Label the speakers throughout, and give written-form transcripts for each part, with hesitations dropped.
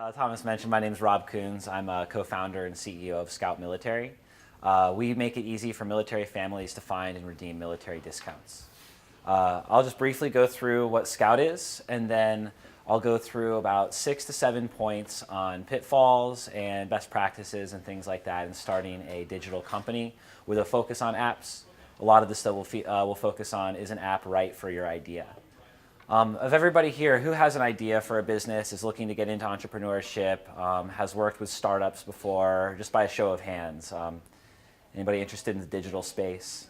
Speaker 1: Thomas mentioned, my name is Rob Coons. I'm a co-founder and CEO of Scout Military. We make it easy for military families to find and redeem military discounts. I'll just briefly go through what Scout is, and then I'll go through about 6 to 7 points on pitfalls and best practices and things like that in starting a digital company with a focus on apps. A lot of the stuff we'll focus on is an app right for your idea. Of everybody here, who has an idea for a business, is looking to get into entrepreneurship, has worked with startups before, just by a show of hands? Anybody interested in the digital space?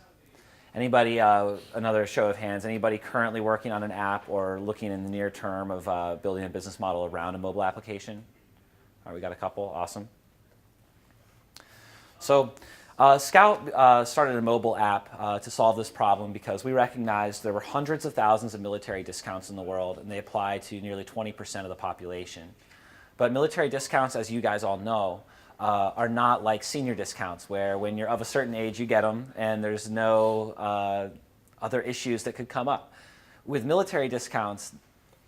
Speaker 1: Anybody, another show of hands, anybody currently working on an app or looking in the near term of building a business model around a mobile application? All right, we got a couple, awesome. So Scout started a mobile app to solve this problem because we recognized there were hundreds of thousands of military discounts in the world, and they apply to nearly 20% of the population. But military discounts, as you guys all know, are not like senior discounts, where when you're of a certain age you get them and there's no other issues that could come up. With military discounts,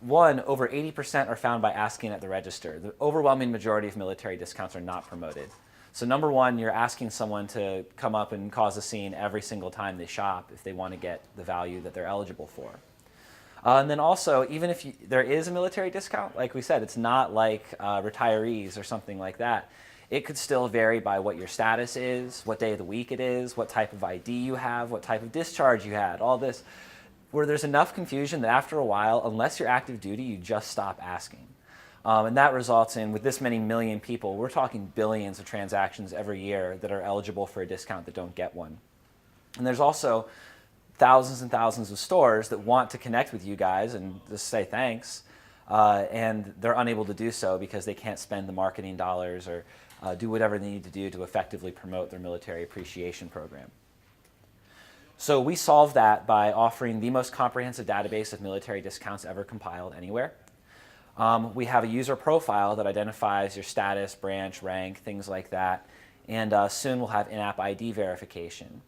Speaker 1: over 80% are found by asking at the register. The overwhelming majority of military discounts are not promoted. So number one, you're asking someone to come up and cause a scene every single time they shop if they want to get the value that they're eligible for. And then also, even if there is a military discount, like we said, it's not like retirees or something like that. It could still vary by what your status is, what day of the week it is, what type of ID you have, what type of discharge you had, all this, where there's enough confusion that after a while, unless you're active duty, you just stop asking. And that results in, with this many million people, we're talking billions of transactions every year that are eligible for a discount that don't get one. And there's also thousands and thousands of stores that want to connect with you guys and just say thanks, and they're unable to do so because they can't spend the marketing dollars or do whatever they need to do to effectively promote their military appreciation program. So we solve that by offering the most comprehensive database of military discounts ever compiled anywhere. We have a user profile that identifies your status, branch, rank, things like that, and soon we'll have in-app ID verification.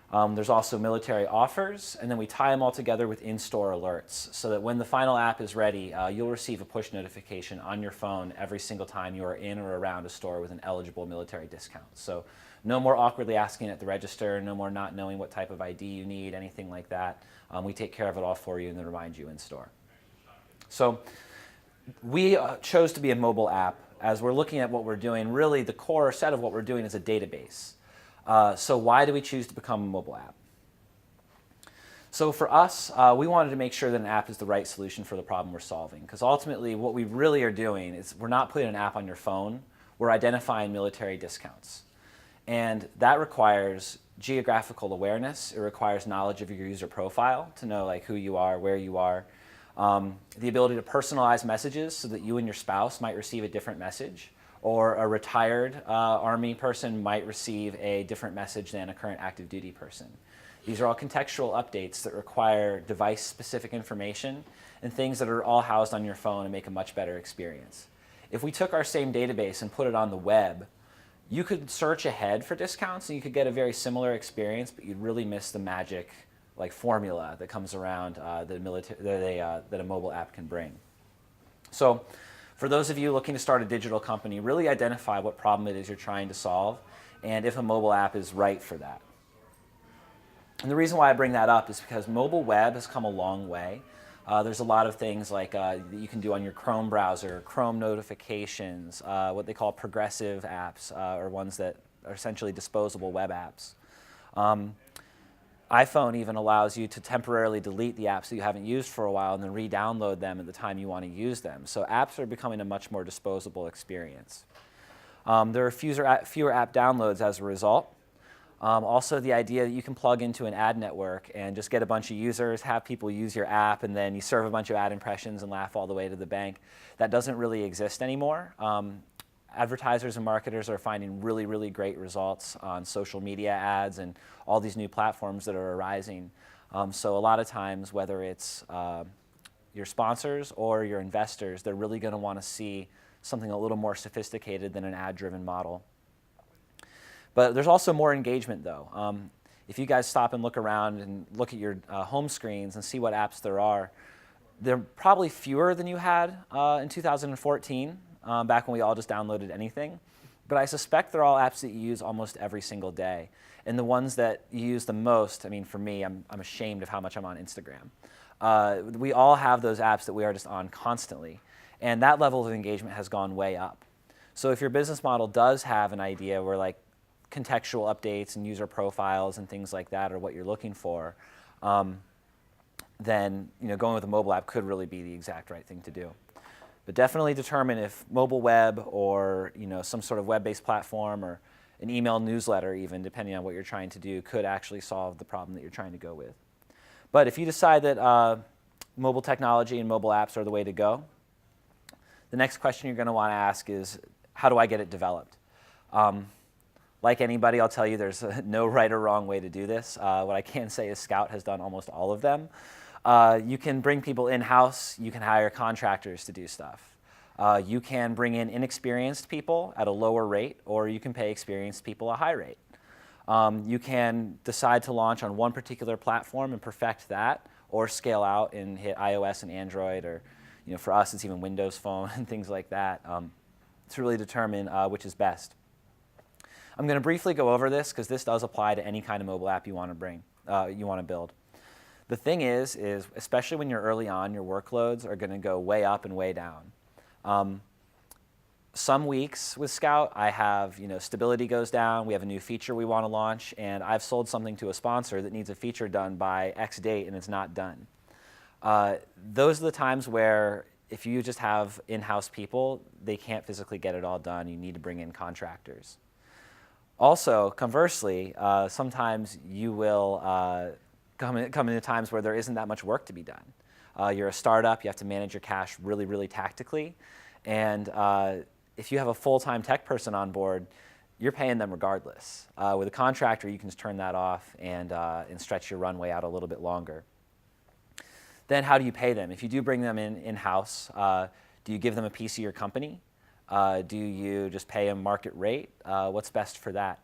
Speaker 1: There's also military offers, and then we tie them all together with in-store alerts so that when the final app is ready, you'll receive a push notification on your phone every single time you are in or around a store with an eligible military discount. So no more awkwardly asking at the register, no more not knowing what type of ID you need, anything like that. We take care of it all for you and then remind you in store. So we chose to be a mobile app as we're looking at what we're doing. Really, the core set of what we're doing is a database. So why do we choose to become a mobile app? So for us, we wanted to make sure that an app is the right solution for the problem we're solving. Because ultimately, what we really are doing is we're not putting an app on your phone. We're identifying military discounts. And that requires geographical awareness. It requires knowledge of your user profile to know like who you are, where you are. The ability to personalize messages so that you and your spouse might receive a different message, or a retired Army person might receive a different message than a current active duty person. These are all contextual updates that require device-specific information and things that are all housed on your phone and make a much better experience. If we took our same database and put it on the web, you could search ahead for discounts and you could get a very similar experience, but you'd really miss the magic like formula that comes around that a mobile app can bring. So for those of you looking to start a digital company, really identify what problem it is you're trying to solve and if a mobile app is right for that. And the reason why I bring that up is because mobile web has come a long way. There's a lot of things like that you can do on your Chrome browser, Chrome notifications, what they call progressive apps, or ones that are essentially disposable web apps. iPhone even allows you to temporarily delete the apps that you haven't used for a while and then re-download them at the time you want to use them. So apps are becoming a much more disposable experience. There are fewer app downloads as a result. Also the idea that you can plug into an ad network and just get a bunch of users, have people use your app, and then you serve a bunch of ad impressions and laugh all the way to the bank. That doesn't really exist anymore. Advertisers and marketers are finding really, really great results on social media ads and all these new platforms that are arising. So a lot of times, whether it's your sponsors or your investors, they're really going to want to see something a little more sophisticated than an ad-driven model. But there's also more engagement, though. If you guys stop and look around and look at your home screens and see what apps there are probably fewer than you had in 2014. back when we all just downloaded anything. But I suspect they're all apps that you use almost every single day. And the ones that you use the most, I mean, for me, I'm ashamed of how much I'm on Instagram. We all have those apps that we are just on constantly. And that level of engagement has gone way up. So if your business model does have an idea where like contextual updates and user profiles and things like that are what you're looking for, then going with a mobile app could really be the exact right thing to do. But definitely determine if mobile web or some sort of web-based platform or an email newsletter even, depending on what you're trying to do, could actually solve the problem that you're trying to go with. But if you decide that mobile technology and mobile apps are the way to go, the next question you're going to want to ask is, how do I get it developed? Like anybody, I'll tell you there's no right or wrong way to do this. What I can say is Scout has done almost all of them. You can bring people in-house. You can hire contractors to do stuff. You can bring in inexperienced people at a lower rate, or you can pay experienced people a high rate. You can decide to launch on one particular platform and perfect that, or scale out and hit iOS and Android, or for us it's even Windows Phone and things like that, to really determine which is best. I'm going to briefly go over this because this does apply to any kind of mobile app you want to build. The thing is especially when you're early on, your workloads are going to go way up and way down. Some weeks with Scout, I have, stability goes down, we have a new feature we want to launch, and I've sold something to a sponsor that needs a feature done by X date and it's not done. Those are the times where if you just have in-house people, they can't physically get it all done. You need to bring in contractors. Also, conversely, sometimes you will come into times where there isn't that much work to be done. You're a startup, you have to manage your cash really, really tactically, and if you have a full-time tech person on board, you're paying them regardless. With a contractor, you can just turn that off and stretch your runway out a little bit longer. Then how do you pay them? If you do bring them in-house, do you give them a piece of your company? Do you just pay them market rate? What's best for that?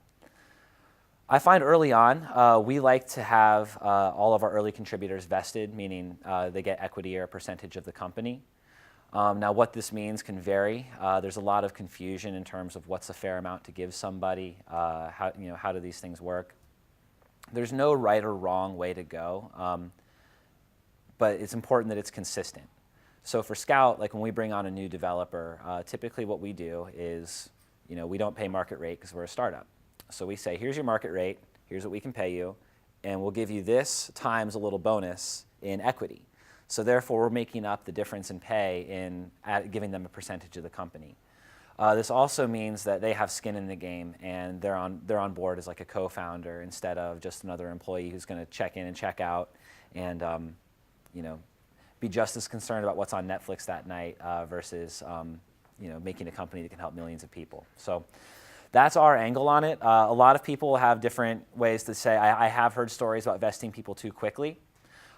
Speaker 1: I find early on, we like to have all of our early contributors vested, meaning they get equity or a percentage of the company. Now, what this means can vary. There's a lot of confusion in terms of what's a fair amount to give somebody, how do these things work. There's no right or wrong way to go, but it's important that it's consistent. So for Scout, like when we bring on a new developer, typically what we do is, we don't pay market rate because we're a startup. So we say, here's your market rate, here's what we can pay you, and we'll give you this times a little bonus in equity. So therefore, we're making up the difference in pay in giving them a percentage of the company. This also means that they have skin in the game, and they're on board as like a co-founder instead of just another employee who's going to check in and check out, and be just as concerned about what's on Netflix that night versus making a company that can help millions of people. So that's our angle on it. A lot of people have different ways to say. I have heard stories about vesting people too quickly.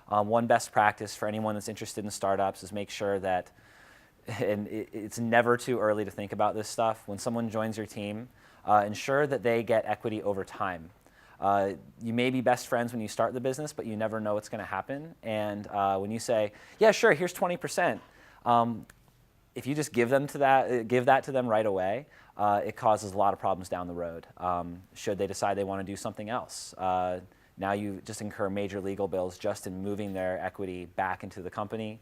Speaker 1: One best practice for anyone that's interested in startups is make sure that, and it's never too early to think about this stuff. When someone joins your team, ensure that they get equity over time. You may be best friends when you start the business, but you never know what's going to happen. And when you say, yeah, sure, here's 20%, if you just give that to them right away, it causes a lot of problems down the road. Should they decide they want to do something else? Now you just incur major legal bills just in moving their equity back into the company.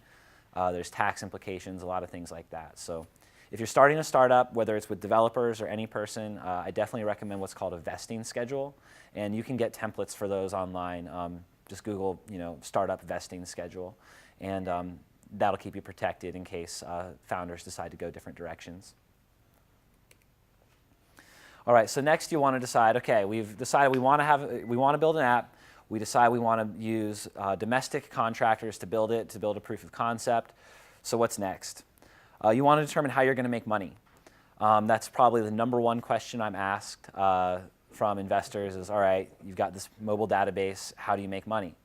Speaker 1: There's tax implications, a lot of things like that. So if you're starting a startup, whether it's with developers or any person, I definitely recommend what's called a vesting schedule. And you can get templates for those online. Just Google, startup vesting schedule. And that'll keep you protected in case founders decide to go different directions. All right, so next you want to decide, okay, we've decided we want to build an app. We decide we want to use domestic contractors to build a proof of concept. So what's next? You want to determine how you're going to make money. That's probably the number one question I'm asked from investors is, all right, you've got this mobile database, how do you make money?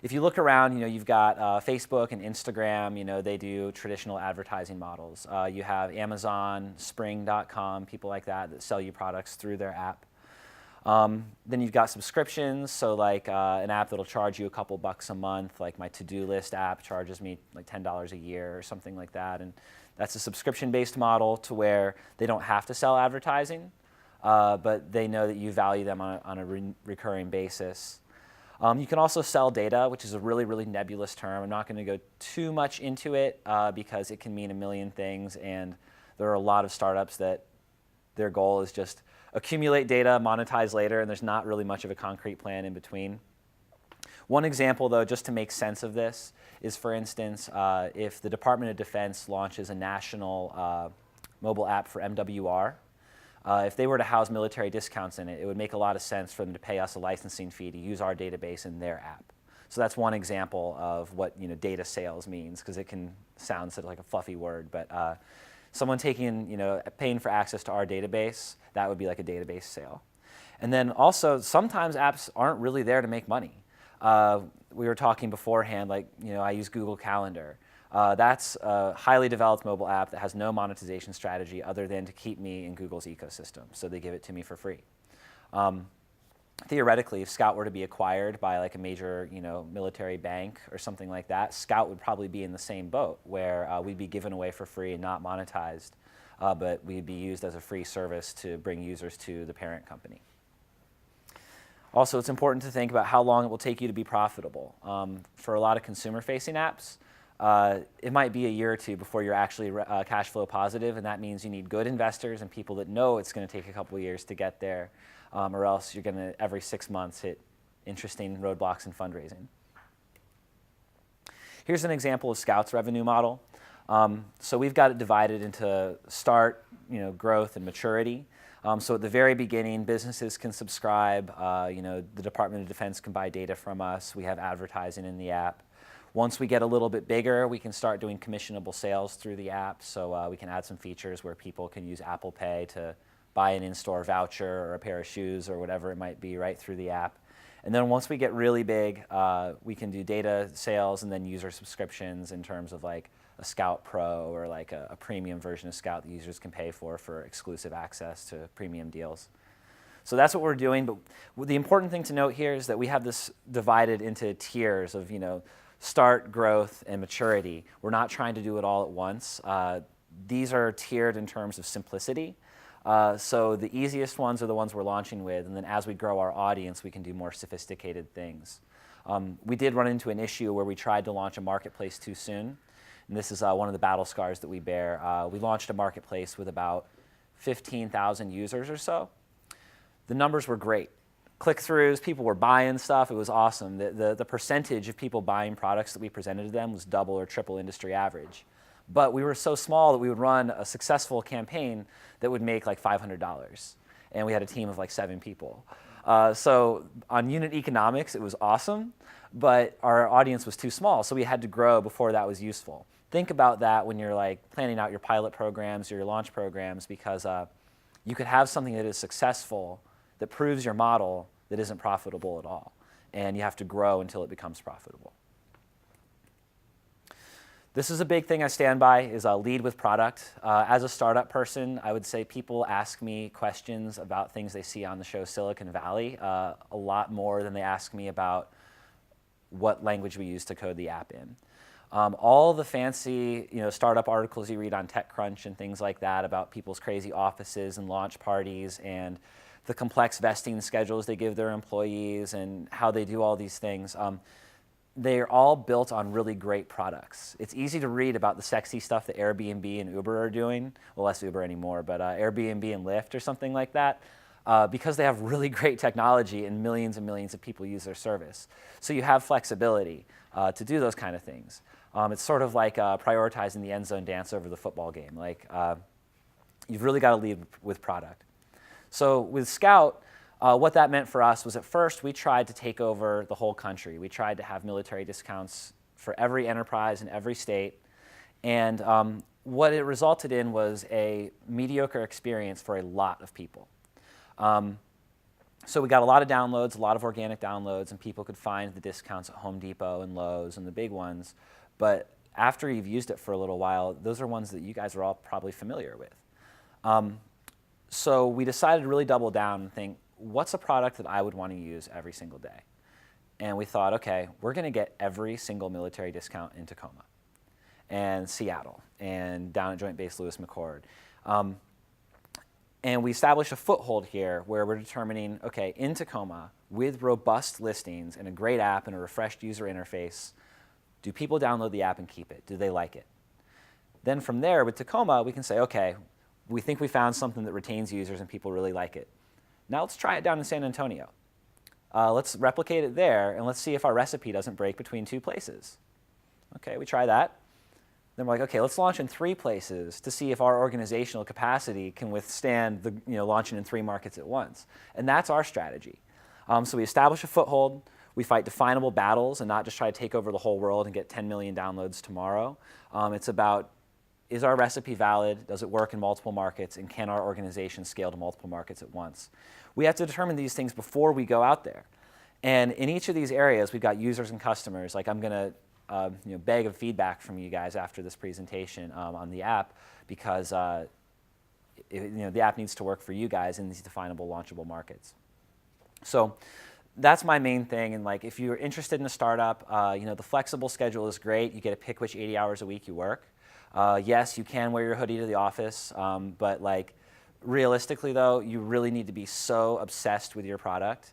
Speaker 1: If you look around, you've got Facebook and Instagram, they do traditional advertising models. You have Amazon, Spring.com, people like that sell you products through their app. Then you've got subscriptions, so like an app that'll charge you a couple bucks a month, like my to-do list app charges me like $10 a year or something like that. And that's a subscription-based model to where they don't have to sell advertising, but they know that you value them on a recurring basis. You can also sell data, which is a really, really nebulous term. I'm not going to go too much into it because it can mean a million things, and there are a lot of startups that their goal is just accumulate data, monetize later, and there's not really much of a concrete plan in between. One example, though, just to make sense of this, is, for instance, if the Department of Defense launches a national mobile app for MWR, if they were to house military discounts in it, it would make a lot of sense for them to pay us a licensing fee to use our database in their app. So that's one example of what data sales means, because it can sound sort of like a fluffy word, but someone paying for access to our database, that would be like a database sale. And then also, sometimes apps aren't really there to make money. We were talking beforehand, like, I use Google Calendar. That's a highly developed mobile app that has no monetization strategy other than to keep me in Google's ecosystem, so they give it to me for free. Theoretically, if Scout were to be acquired by like a major military bank or something like that, Scout would probably be in the same boat, where we'd be given away for free and not monetized, but we'd be used as a free service to bring users to the parent company. Also, it's important to think about how long it will take you to be profitable. For a lot of consumer-facing apps, it might be a year or two before you're actually cash flow positive, and that means you need good investors and people that know it's going to take a couple of years to get there, or else you're going to, every 6 months, hit interesting roadblocks in fundraising. Here's an example of Scout's revenue model. So we've got it divided into start, growth, and maturity. So at the very beginning, businesses can subscribe. The Department of Defense can buy data from us. We have advertising in the app. Once we get a little bit bigger, we can start doing commissionable sales through the app. So we can add some features where people can use Apple Pay to buy an in-store voucher or a pair of shoes or whatever it might be right through the app. And then once we get really big, we can do data sales and then user subscriptions in terms of like a Scout Pro or like a premium version of Scout that users can pay for exclusive access to premium deals. So that's what we're doing. But the important thing to note here is that we have this divided into tiers of start, growth, and maturity. We're not trying to do it all at once. These are tiered in terms of simplicity. So the easiest ones are the ones we're launching with, and then as we grow our audience, we can do more sophisticated things. We did run into an issue where we tried to launch a marketplace too soon, and this is one of the battle scars that we bear. We launched a marketplace with about 15,000 users or so. The numbers were great. Click-throughs, people were buying stuff, it was awesome. The percentage of people buying products that we presented to them was double or triple industry average. But we were so small that we would run a successful campaign that would make like $500. And we had a team of like 7 people. So on unit economics, it was awesome, but our audience was too small, so we had to grow before that was useful. Think about that when you're like planning out your pilot programs or your launch programs, because you could have something that is successful that proves your model that isn't profitable at all. And you have to grow until it becomes profitable. This is a big thing I stand by, is lead with product. As a startup person, I would say people ask me questions about things they see on the show Silicon Valley a lot more than they ask me about what language we use to code the app in. All the fancy startup articles you read on TechCrunch and things like that about people's crazy offices and launch parties and the complex vesting schedules they give their employees and how they do all these things, they're all built on really great products. It's easy to read about the sexy stuff that Airbnb and Uber are doing, well, less Uber anymore, but Airbnb and Lyft or something like that, because they have really great technology and millions of people use their service. So you have flexibility to do those kind of things. It's sort of like prioritizing the end zone dance over the football game. Like, you've really got to lead with product. So with Scout, what that meant for us was at first we tried to take over the whole country. We tried to have military discounts for every enterprise in every state. And what it resulted in was a mediocre experience for a lot of people. So we got a lot of downloads, a lot of organic downloads, and people could find the discounts at Home Depot and Lowe's and the big ones. But after you've used it for a little while, those are ones that you guys are all probably familiar with. So we decided to really double down and think, what's a product that I would want to use every single day? And we thought, okay, we're going to get every single military discount in Tacoma and Seattle and down at Joint Base Lewis McChord. And we established a foothold here where we're determining, okay, in Tacoma, with robust listings and a great app and a refreshed user interface, do people download the app and keep it? Do they like it? Then from there, with Tacoma, we can say, okay, we think we found something that retains users and people really like it. Now let's try it down in San Antonio. Let's replicate it there, and let's see if our recipe doesn't break between two places. Okay, we try that. Then we're like, okay, let's launch in 3 places to see if our organizational capacity can withstand the, launching in 3 markets at once. And that's our strategy. So we establish a foothold. We fight definable battles and not just try to take over the whole world and get 10 million downloads tomorrow. It's about, is our recipe valid? Does it work in multiple markets? And can our organization scale to multiple markets at once? We have to determine these things before we go out there. And in each of these areas, we've got users and customers. Like I'm going to beg of feedback from you guys after this presentation on the app, because the app needs to work for you guys in these definable, launchable markets. So that's my main thing. And like, if you're interested in a startup, the flexible schedule is great. You get to pick which 80 hours a week you work. Yes, you can wear your hoodie to the office, but like realistically though, you really need to be so obsessed with your product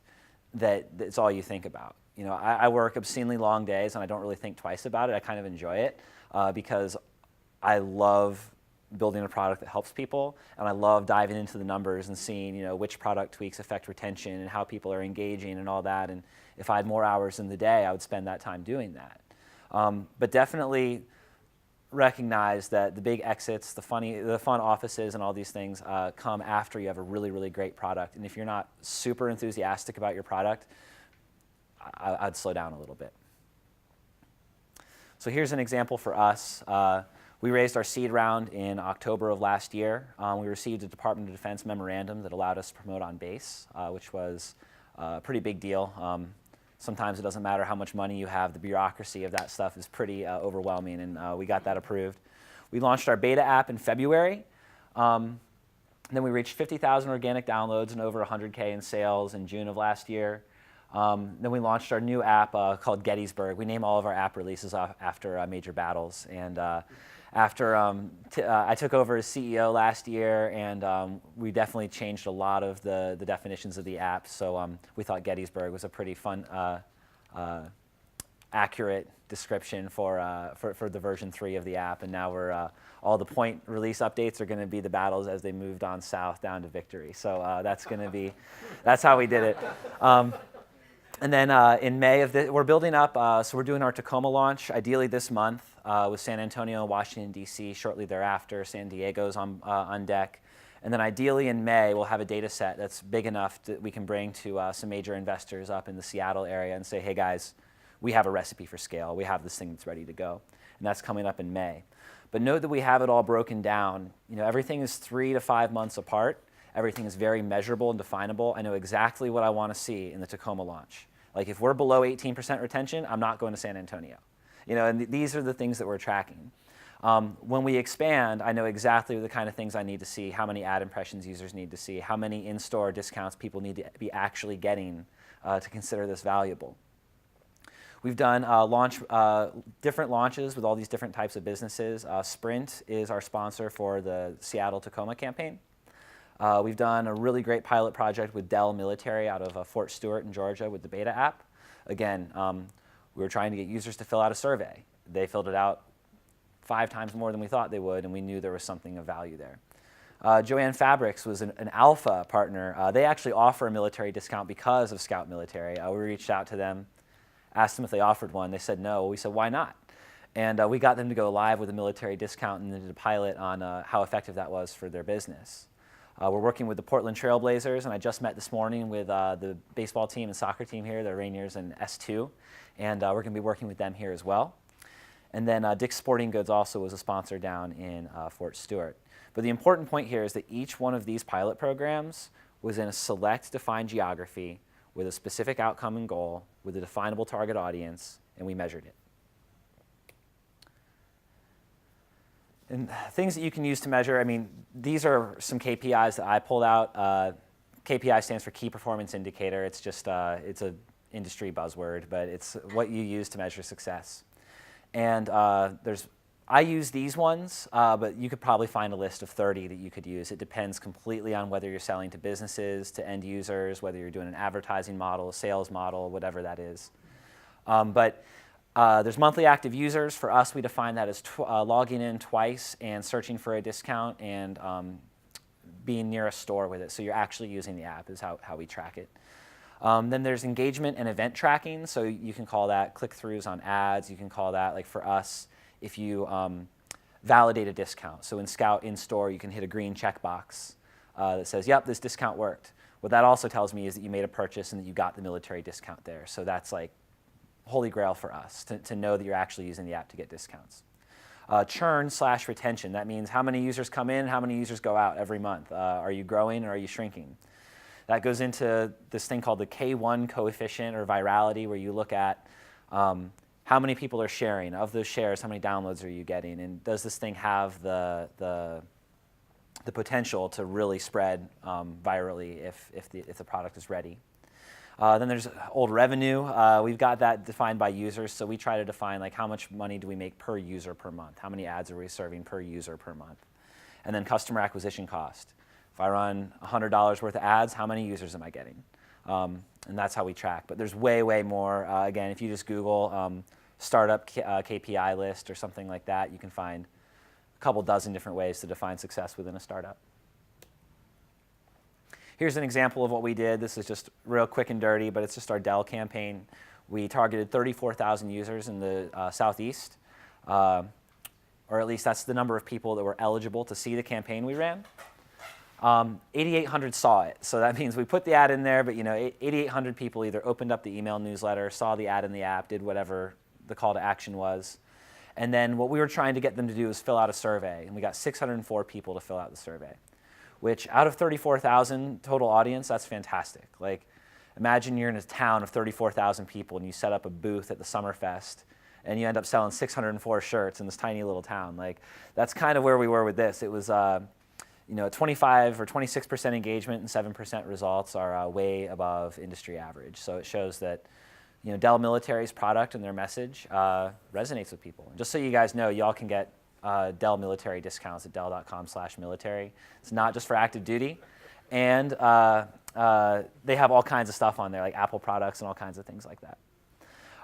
Speaker 1: that it's all you think about. I work obscenely long days and I don't really think twice about it. I kind of enjoy it because I love building a product that helps people, and I love diving into the numbers and seeing which product tweaks affect retention and how people are engaging and all that. And if I had more hours in the day, I would spend that time doing that. But definitely recognize that the big exits, the fun offices and all these things come after you have a really, really great product. And if you're not super enthusiastic about your product, I'd slow down a little bit. So here's an example for us. We raised our seed round in October of last year. We received a Department of Defense memorandum that allowed us to promote on base, which was a pretty big deal. Sometimes it doesn't matter how much money you have. The bureaucracy of that stuff is pretty overwhelming, and we got that approved. We launched our beta app in February. Then we reached 50,000 organic downloads and over 100K in sales in June of last year. Then we launched our new app called Gettysburg. We name all of our app releases after major battles. And after I took over as CEO last year, and we definitely changed a lot of the definitions of the app. So we thought Gettysburg was a pretty fun, accurate description for the version 3 of the app. And now we're all the point release updates are going to be the battles as they moved on south down to victory. So that's how we did it. And then in May we're building up, so we're doing our Tacoma launch, ideally this month, with San Antonio and Washington, D.C. shortly thereafter. San Diego's on deck. And then ideally in May, we'll have a data set that's big enough that we can bring to some major investors up in the Seattle area and say, hey guys, we have a recipe for scale. We have this thing that's ready to go. And that's coming up in May. But note that we have it all broken down. Everything is 3 to 5 months apart. Everything is very measurable and definable. I know exactly what I want to see in the Tacoma launch. Like if we're below 18% retention, I'm not going to San Antonio. And these are the things that we're tracking. When we expand, I know exactly the kind of things I need to see, how many ad impressions users need to see, how many in-store discounts people need to be actually getting to consider this valuable. We've done different launches with all these different types of businesses. Sprint is our sponsor for the Seattle Tacoma campaign. We've done a really great pilot project with Dell Military out of Fort Stewart in Georgia with the beta app. Again, we were trying to get users to fill out a survey. They filled it out 5 times more than we thought they would, and we knew there was something of value there. Joanne Fabrics was an alpha partner. They actually offer a military discount because of Scout Military. We reached out to them, asked them if they offered one. They said no. We said, why not? And we got them to go live with a military discount and then did a pilot on how effective that was for their business. We're working with the Portland Trailblazers, and I just met this morning with the baseball team and soccer team here, the Rainiers and S2, and we're going to be working with them here as well. And then Dick's Sporting Goods also was a sponsor down in Fort Stewart. But the important point here is that each one of these pilot programs was in a select defined geography with a specific outcome and goal, with a definable target audience, and we measured it. And things that you can use to measure, these are some KPIs that I pulled out. KPI stands for Key Performance Indicator. It's just it's a industry buzzword, but it's what you use to measure success. And I use these ones, but you could probably find a list of 30 that you could use. It depends completely on whether you're selling to businesses, to end users, whether you're doing an advertising model, a sales model, whatever that is. But there's monthly active users. For us, we define that as logging in twice and searching for a discount and being near a store with it. So you're actually using the app is how we track it. Then there's engagement and event tracking. So you can call that click-throughs on ads. You can call that, like for us, if you validate a discount. So in Scout in-store, you can hit a green checkbox that says, yep, this discount worked. What that also tells me is that you made a purchase and that you got the military discount there. So that's like holy grail for us, to know that you're actually using the app to get discounts. Churn/retention, that means how many users come in, how many users go out every month. Are you growing or are you shrinking? That goes into this thing called the K1 coefficient or virality, where you look at how many people are sharing. Of those shares, how many downloads are you getting? And does this thing have the potential to really spread virally if the product is ready? Then there's old revenue. We've got that defined by users, so we try to define like how much money do we make per user per month? How many ads are we serving per user per month? And then customer acquisition cost. If I run $100 worth of ads, how many users am I getting? And that's how we track. But there's way, way more. Again, if you just Google startup KPI list or something like that, you can find a couple dozen different ways to define success within a startup. Here's an example of what we did. This is just real quick and dirty, but it's just our Dell campaign. We targeted 34,000 users in the Southeast, or at least that's the number of people that were eligible to see the campaign we ran. 8,800 saw it, so that means we put the ad in there, but 8,800 people either opened up the email newsletter, saw the ad in the app, did whatever the call to action was, and then what we were trying to get them to do is fill out a survey, and we got 604 people to fill out the survey, which out of 34,000 total audience, that's fantastic. Like, imagine you're in a town of 34,000 people and you set up a booth at the Summerfest and you end up selling 604 shirts in this tiny little town. Like, that's kind of where we were with this. It was 25 or 26% engagement and 7% results are way above industry average. So it shows that Dell Military's product and their message resonates with people. And just so you guys know, y'all can get Dell military discounts at dell.com/military. It's not just for active duty, and they have all kinds of stuff on there, like Apple products and all kinds of things like that.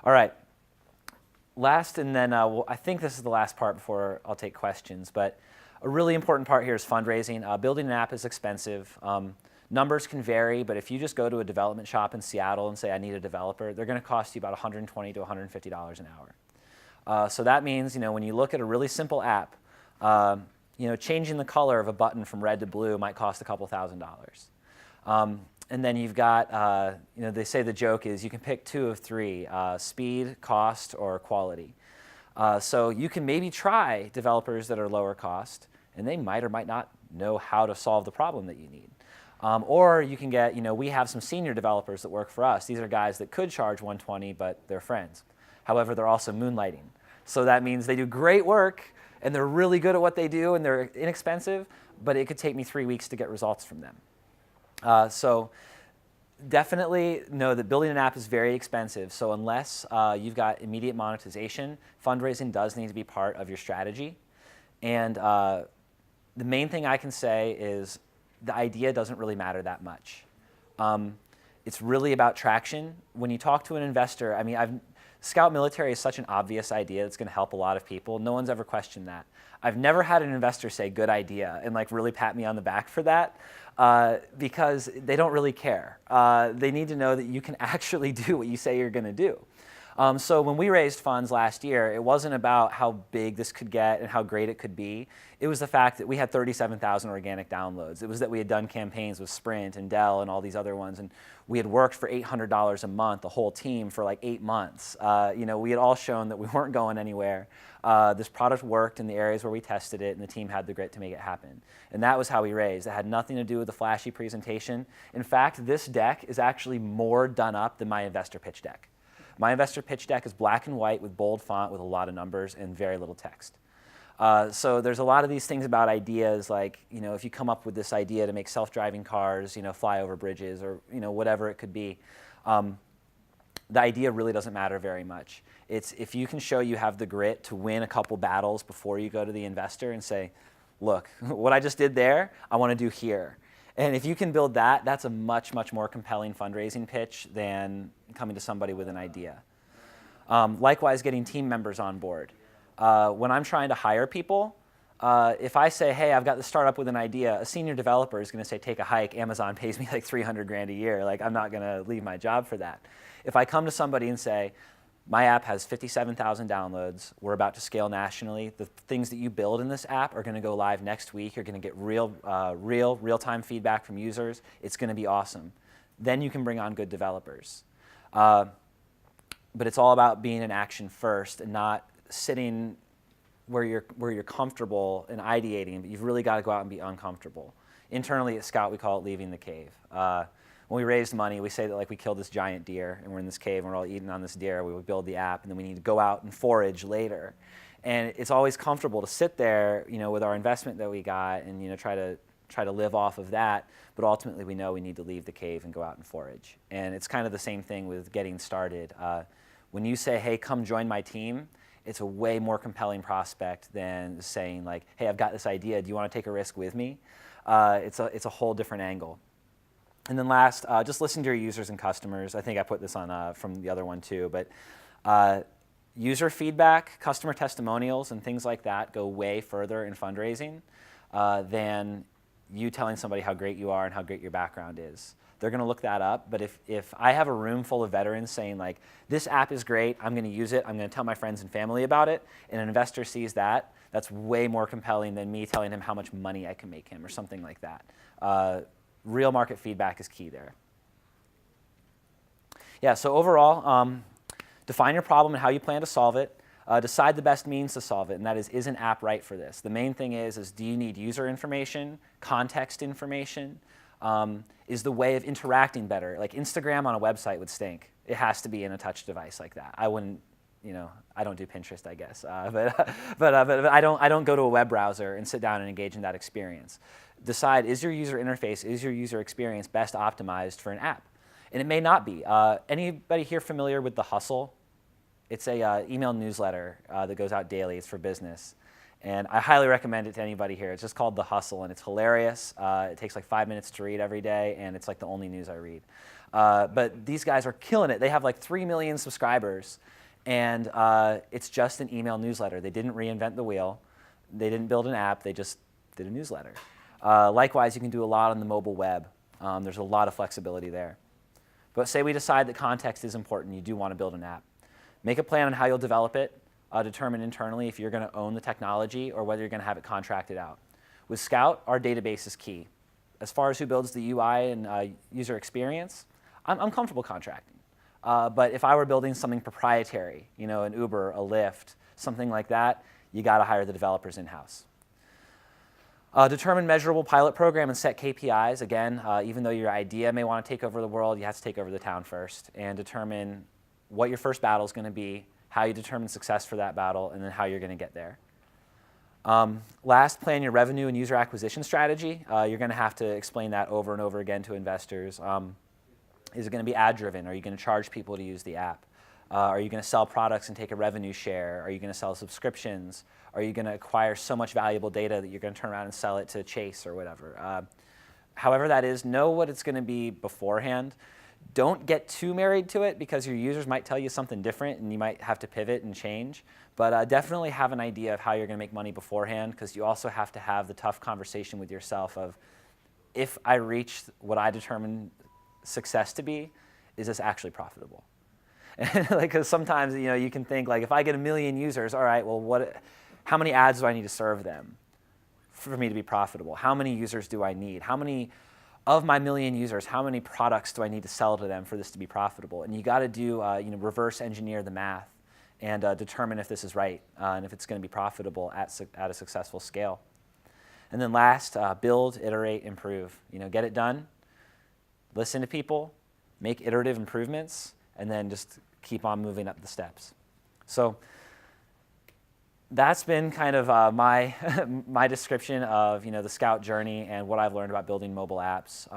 Speaker 1: All right, last, and then I think this is the last part before I'll take questions, but a really important part here is fundraising. Building an app is expensive. Numbers can vary, but if you just go to a development shop in Seattle and say, I need a developer, they're going to cost you about $120 to $150 an hour. So that means, when you look at a really simple app, changing the color of a button from red to blue might cost a couple $1,000s. And then you've got, they say the joke is you can pick two of three, speed, cost, or quality. So you can maybe try developers that are lower cost, and they might or might not know how to solve the problem that you need. Or you can get, we have some senior developers that work for us. These are guys that could charge $120, but they're friends. However, they're also moonlighting. So that means they do great work, and they're really good at what they do, and they're inexpensive, but it could take me 3 weeks to get results from them. So definitely know that building an app is very expensive. So unless you've got immediate monetization, fundraising does need to be part of your strategy. And the main thing I can say is the idea doesn't really matter that much. It's really about traction. When you talk to an investor, Scout Military is such an obvious idea that's going to help a lot of people. No one's ever questioned that. I've never had an investor say good idea and really pat me on the back for that because they don't really care. They need to know that you can actually do what you say you're going to do. So when we raised funds last year, it wasn't about how big this could get and how great it could be. It was the fact that we had 37,000 organic downloads. It was that we had done campaigns with Sprint and Dell and all these other ones, and we had worked for $800 a month, the whole team, for like 8 months. We had all shown that we weren't going anywhere. This product worked in the areas where we tested it, and the team had the grit to make it happen. And that was how we raised. It had nothing to do with the flashy presentation. In fact, this deck is actually more done up than my investor pitch deck. My investor pitch deck is black and white with bold font with a lot of numbers and very little text. So there's a lot of these things about ideas, like, if you come up with this idea to make self-driving cars, fly over bridges, or, whatever it could be, the idea really doesn't matter very much. It's if you can show you have the grit to win a couple battles before you go to the investor and say, look, what I just did there, I want to do here. And if you can build that, that's a much, much more compelling fundraising pitch than coming to somebody with an idea. Likewise, getting team members on board. When I'm trying to hire people, if I say, hey, I've got this startup with an idea, a senior developer is going to say, take a hike. Amazon pays me like 300 grand a year. Like, I'm not going to leave my job for that. If I come to somebody and say, my app has 57,000 downloads. We're about to scale nationally. The things that you build in this app are going to go live next week. You're going to get real-time feedback from users. It's going to be awesome. Then you can bring on good developers. But it's all about being in action first and not sitting where you're comfortable and ideating. But you've really got to go out and be uncomfortable. Internally at Scout, we call it leaving the cave. When we raised money, we say that like we killed this giant deer and we're in this cave and we're all eating on this deer. We would build the app and then we need to go out and forage later. And it's always comfortable to sit there, with our investment that we got and try to live off of that. But ultimately, we know we need to leave the cave and go out and forage. And it's kind of the same thing with getting started. When you say, hey, come join my team, it's a way more compelling prospect than saying like, hey, I've got this idea. Do you want to take a risk with me? It's a whole different angle. And then last, just listen to your users and customers. I think I put this on from the other one too, but user feedback, customer testimonials, and things like that go way further in fundraising than you telling somebody how great you are and how great your background is. They're going to look that up, but if I have a room full of veterans saying like, this app is great, I'm going to use it, I'm going to tell my friends and family about it, and an investor sees that, that's way more compelling than me telling him how much money I can make him or something like that. Real market feedback is key there. Yeah, so overall, define your problem and how you plan to solve it. Decide the best means to solve it, and that is an app right for this? The main thing is do you need user information, context information? Is the way of interacting better? Like Instagram on a website would stink. It has to be in a touch device like that. I wouldn't, I don't do Pinterest, I guess, but I don't go to a web browser and sit down and engage in that experience. Decide, is your user interface, is your user experience best optimized for an app? And it may not be. Anybody here familiar with The Hustle? It's a email newsletter that goes out daily. It's for business. And I highly recommend it to anybody here. It's just called The Hustle, and it's hilarious. It takes like 5 minutes to read every day, and it's like the only news I read. But these guys are killing it. They have like 3 million subscribers, and it's just an email newsletter. They didn't reinvent the wheel. They didn't build an app. They just did a newsletter. Likewise, you can do a lot on the mobile web. There's a lot of flexibility there. But say we decide that context is important. You do want to build an app. Make a plan on how you'll develop it. Determine internally if you're going to own the technology or whether you're going to have it contracted out. With Scout, our database is key. As far as who builds the UI and user experience, I'm comfortable contracting. But if I were building something proprietary, an Uber, a Lyft, something like that, you got to hire the developers in-house. Determine measurable pilot program and set KPIs. Again, even though your idea may want to take over the world, you have to take over the town first. And determine what your first battle is going to be, how you determine success for that battle, and then how you're going to get there. Last, plan your revenue and user acquisition strategy. You're going to have to explain that over and over again to investors. Is it going to be ad-driven? Are you going to charge people to use the app? Are you going to sell products and take a revenue share? Are you going to sell subscriptions? Are you going to acquire so much valuable data that you're going to turn around and sell it to Chase or whatever? However that is, know what it's going to be beforehand. Don't get too married to it because your users might tell you something different and you might have to pivot and change. But definitely have an idea of how you're going to make money beforehand, because you also have to have the tough conversation with yourself of, if I reach what I determine success to be, is this actually profitable? Because sometimes you can think like, if I get 1 million users, all right, well, how many ads do I need to serve them for me to be profitable? How many users do I need? How many of my 1 million users, how many products do I need to sell to them for this to be profitable? And you got to do reverse engineer the math and determine if this is right and if it's going to be profitable at a successful scale. And then last, build, iterate, improve. Get it done, listen to people, make iterative improvements, and then just keep on moving up the steps. So that's been kind of my my description of the Scout journey and what I've learned about building mobile apps.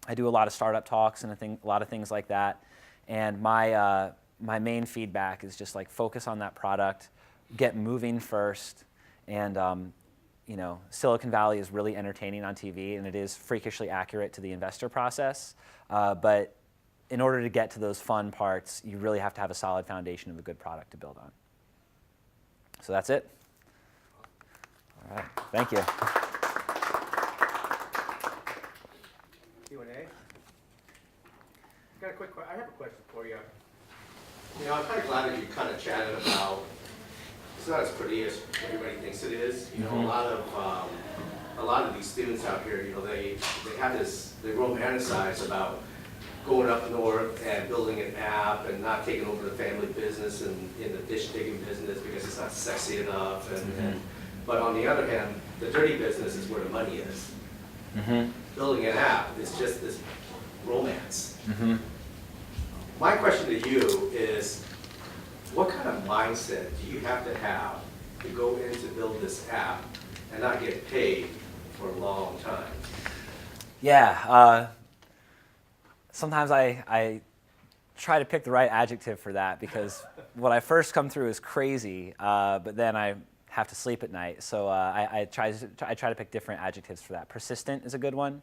Speaker 1: I do a lot of startup talks and a lot of things like that, and my main feedback is just like focus on that product, get moving first, and Silicon Valley is really entertaining on TV, and it is freakishly accurate to the investor process, but in order to get to those fun parts, you really have to have a solid foundation of a good product to build on. So that's it. All right, thank you.
Speaker 2: Q&A. I have a question for you. I'm kind of glad that you kind of chatted about it's not as pretty as everybody thinks it is. A lot of these students out here, they have they romanticize about going up north and building an app and not taking over the family business and in the dish digging business because it's not sexy enough. But on the other hand, the dirty business is where the money is. Building an app is just this romance. My question to you is, what kind of mindset do you have to go in to build this app and not get paid for a long time?
Speaker 1: Yeah. Sometimes I try to pick the right adjective for that because what I first come through is crazy, but then I have to sleep at night. So I try to pick different adjectives for that. Persistent is a good one.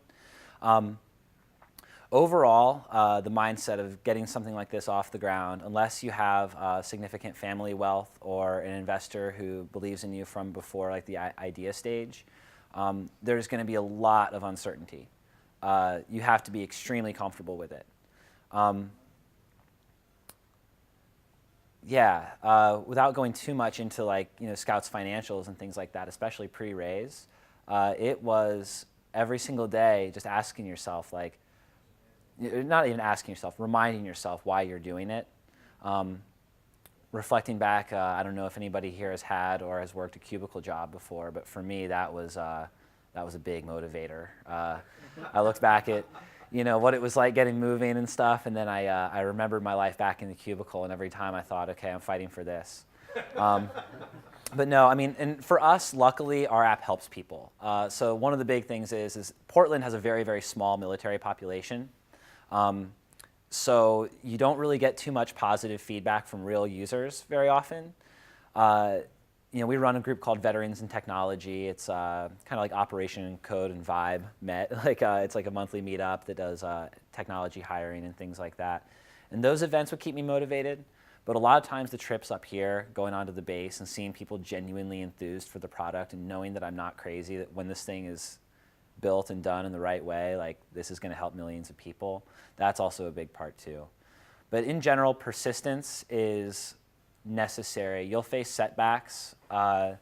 Speaker 1: Overall, the mindset of getting something like this off the ground, unless you have significant family wealth or an investor who believes in you from before like the idea stage, there's going to be a lot of uncertainty. You have to be extremely comfortable with it. Without going too much into Scout's financials and things like that, especially pre-raise, it was every single day just asking yourself, not even asking yourself, reminding yourself why you're doing it. Reflecting back, I don't know if anybody here has had or has worked a cubicle job before, but for me that was a big motivator. I looked back at what it was like getting moving and stuff, and then I remembered my life back in the cubicle, and every time I thought, okay, I'm fighting for this. But no, and for us, luckily, our app helps people. So one of the big things is Portland has a very, very small military population. So you don't really get too much positive feedback from real users very often. We run a group called Veterans in Technology. It's kind of like Operation Code and Vibe met. It's like a monthly meetup that does technology hiring and things like that. And those events would keep me motivated. But a lot of times the trips up here, going onto the base and seeing people genuinely enthused for the product and knowing that I'm not crazy, that when this thing is built and done in the right way, this is going to help millions of people, that's also a big part too. But in general, persistence is necessary. You'll face setbacks that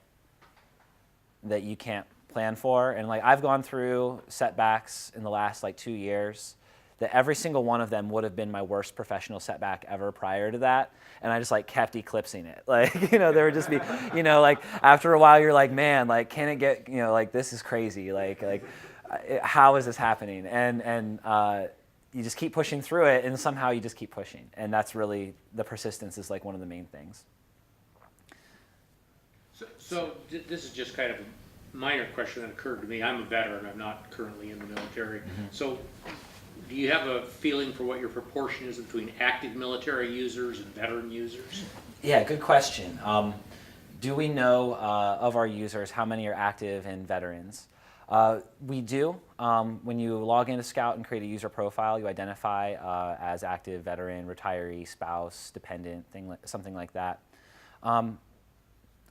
Speaker 1: you can't plan for, and I've gone through setbacks in the last 2 years that every single one of them would have been my worst professional setback ever prior to that, and I just kept eclipsing it. There would just be, after a while you're like, man, can it get, this is crazy, how is this happening? And you just keep pushing through it, and somehow you just keep pushing, and that's really, the persistence is one of the main things.
Speaker 3: So this is just kind of a minor question that occurred to me. I'm a veteran. I'm not currently in the military. So do you have a feeling for what your proportion is between active military users and veteran users?
Speaker 1: Yeah, good question. Do we know of our users how many are active and veterans? We do. When you log into Scout and create a user profile, you identify as active, veteran, retiree, spouse, dependent, something like that.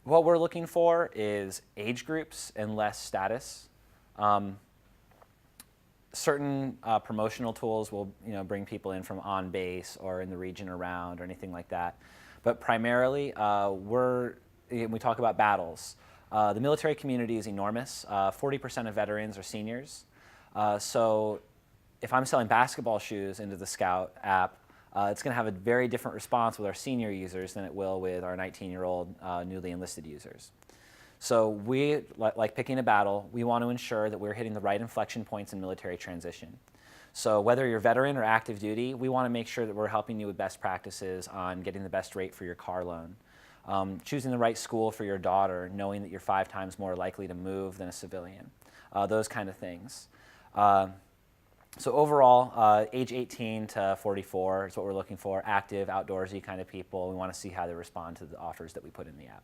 Speaker 1: What we're looking for is age groups and less status. Certain promotional tools will bring people in from on base or in the region around or anything like that. But primarily, we talk about battles. The military community is enormous. 40% of veterans are seniors. So if I'm selling basketball shoes into the Scout app, it's going to have a very different response with our senior users than it will with our 19-year-old newly enlisted users. So we, like picking a battle, we want to ensure that we're hitting the right inflection points in military transition. So whether you're veteran or active duty, we want to make sure that we're helping you with best practices on getting the best rate for your car loan. choosing the right school for your daughter, knowing that you're 5 times more likely to move than a civilian, those kind of things. So overall, age 18 to 44 is what we're looking for, active, outdoorsy kind of people. We want to see how they respond to the offers that we put in the app.